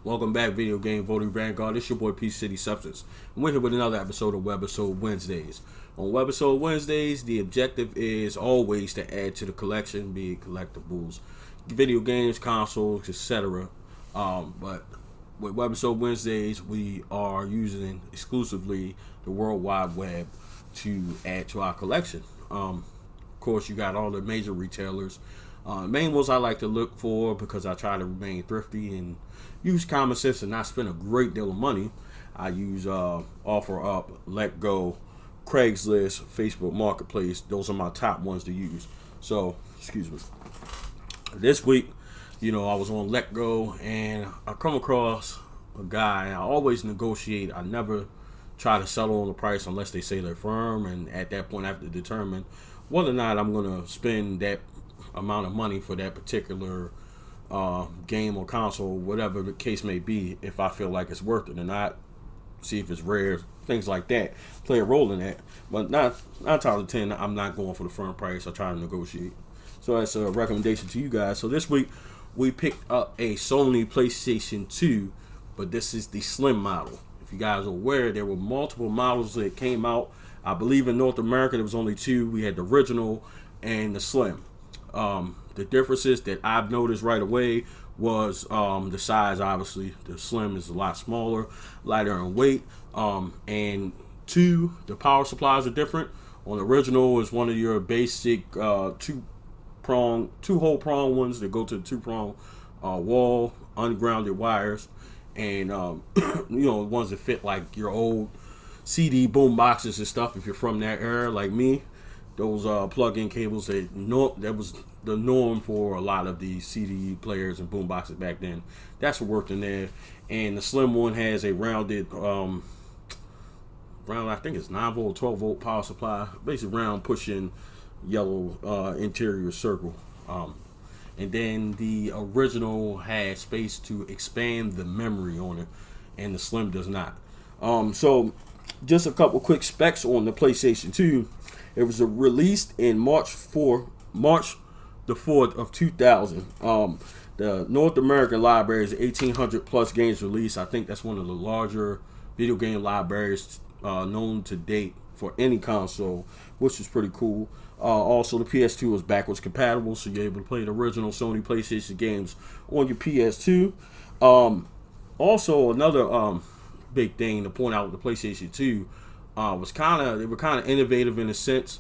Welcome back, Video Game Voting Vanguard. It's your boy P City Substance. And we're here with another episode of WEBISODE Wednesdays. On WEBISODE Wednesdays, the objective is always to add to the collection, be it collectibles, video games, consoles, etc. But with WEBISODE Wednesdays, we are using exclusively the World Wide Web to add to our collection. Of course, you got all the major retailers. Main ones I like to look for because I try to remain thrifty and use common sense and not spend a great deal of money. I use OfferUp, Let Go, Craigslist, Facebook Marketplace. Those are my top ones to use. So, excuse me. This week, I was on Let Go and I come across a guy. I always negotiate. I never try to settle on the price unless they say they're firm. And at that point, I have to determine whether or not I'm going to spend that amount of money for that particular game or console, whatever the case may be, if I feel like it's worth it or not, see if it's rare, things like that, play a role in that. But nine times out of 10, I'm not going for the firm price. I try to negotiate. So that's a recommendation to you guys. So this week, we picked up a Sony PlayStation 2, but this is the slim model. If you guys are aware, there were multiple models that came out. I believe in North America, there was only two. We had the original and the slim. The differences that I've noticed right away was the size. Obviously, the slim is a lot smaller, lighter in weight, and two, the power supplies are different. On the original is one of your basic two-hole prong ones that go to the two-prong wall, ungrounded wires, and ones that fit like your old CD boom boxes and stuff. If you're from that era, like me. Those plug-in cables that was the norm for a lot of the CD players and boomboxes back then. That's what worked in there. And the slim one has a rounded, I think it's 9-volt, 12-volt power supply. Basically round pushing yellow interior circle. And then the original had space to expand the memory on it, and the slim does not. So just a couple quick specs on the PlayStation 2. It was released in March the 4th of 2000. The North American library is 1,800 plus games released. I think that's one of the larger video game libraries known to date for any console, which is pretty cool. Also, the PS2 was backwards compatible, so you're able to play the original Sony PlayStation games on your PS2. Also, another big thing to point out with the PlayStation 2 they were kind of innovative in a sense.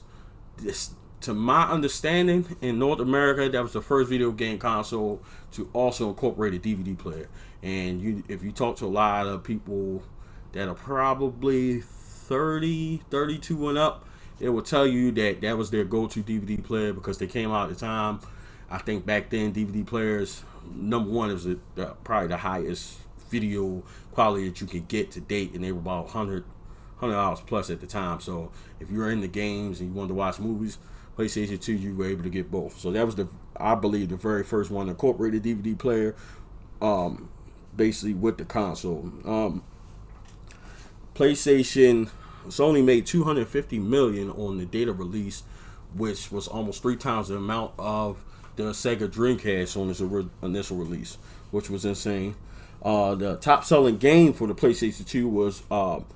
To my understanding, in North America, that was the first video game console to also incorporate a DVD player. And if you talk to a lot of people that are probably 30, 32 and up, they will tell you that was their go-to DVD player because they came out at the time. I think back then, DVD players, number one, was probably the highest video quality that you could get to date, and they were about $100 plus at the time. So if you were in the games and you wanted to watch movies, PlayStation 2, you were able to get both. So that was I believe the very first one to incorporate a DVD player, basically with the console. Sony made $250 million on the date of release, which was almost 3 times the amount of the Sega Dreamcast on its initial release, which was insane. The top selling game for the PlayStation 2 was I'm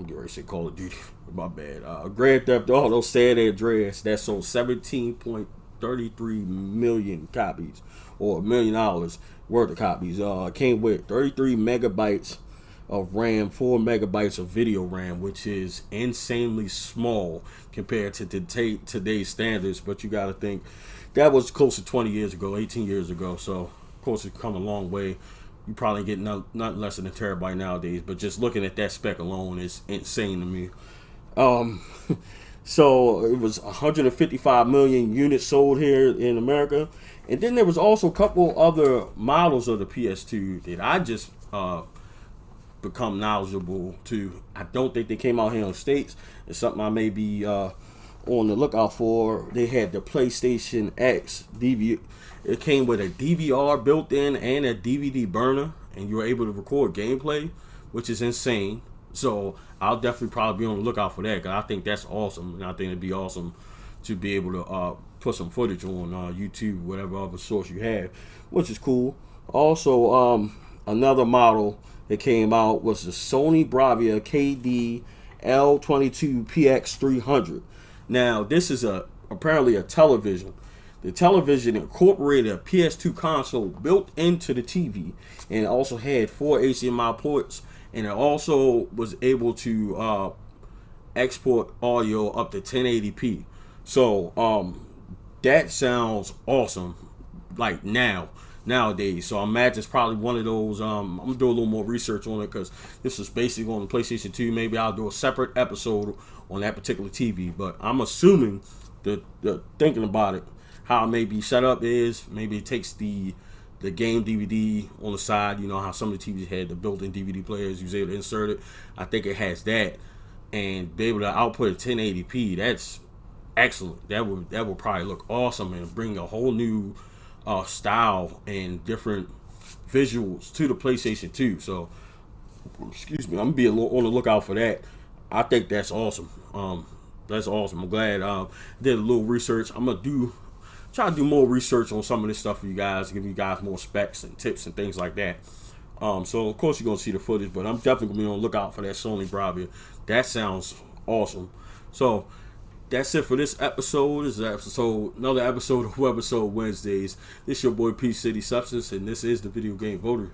getting ready to say Call of Duty. My bad. Grand Theft Auto San Andreas. That sold 17.33 million copies, or $1 million worth of copies. Came with 33 megabytes of RAM, 4 megabytes of video RAM, which is insanely small compared to today's standards. But you got to think that was close to 20 years ago, 18 years ago. So of course it's come a long way. You probably get not less than a terabyte nowadays, but just looking at that spec alone is insane to me. So it was 155 million units sold here in America, and then there was also a couple other models of the PS2 that I just become knowledgeable to. I don't think they came out here in the States. It's something I may be on the lookout for. They had the PlayStation X DVD. It came with a DVR built in and a DVD burner, and you were able to record gameplay, which is insane. So I'll definitely probably be on the lookout for that, because I think that's awesome, and I think it'd be awesome to be able to put some footage on YouTube, whatever other source you have, which is cool. Also, another model that came out was the Sony Bravia KD L22PX300. Now, this is apparently a television. The television incorporated a PS2 console built into the TV, and it also had 4 HDMI ports, and it also was able to export audio up to 1080p. So that sounds awesome. Like nowadays. So I imagine it's probably one of those. I'm gonna do a little more research on it because this is basically on the PlayStation 2. Maybe I'll do a separate episode on that particular TV. But I'm assuming the thinking about it, how it may be set up is maybe it takes the game DVD on the side. You know how some of the TVs had the built-in DVD players. You was able to insert it. I think it has that, and be able to output at 1080p. That's excellent. That would probably look awesome and bring a whole new style and different visuals to the PlayStation 2. So, excuse me, I'm gonna be on the lookout for that. I think that's awesome. That's awesome. I'm glad did a little research. I'm gonna try to do more research on some of this stuff for you guys, give you guys more specs and tips and things like that. So of course you're gonna see the footage, but I'm definitely gonna be on the lookout for that Sony Bravia. That sounds awesome. So that's it for this episode. This is another episode of WEBISODE Wednesdays. This is your boy P City Substance, and this is the Video Game Voter.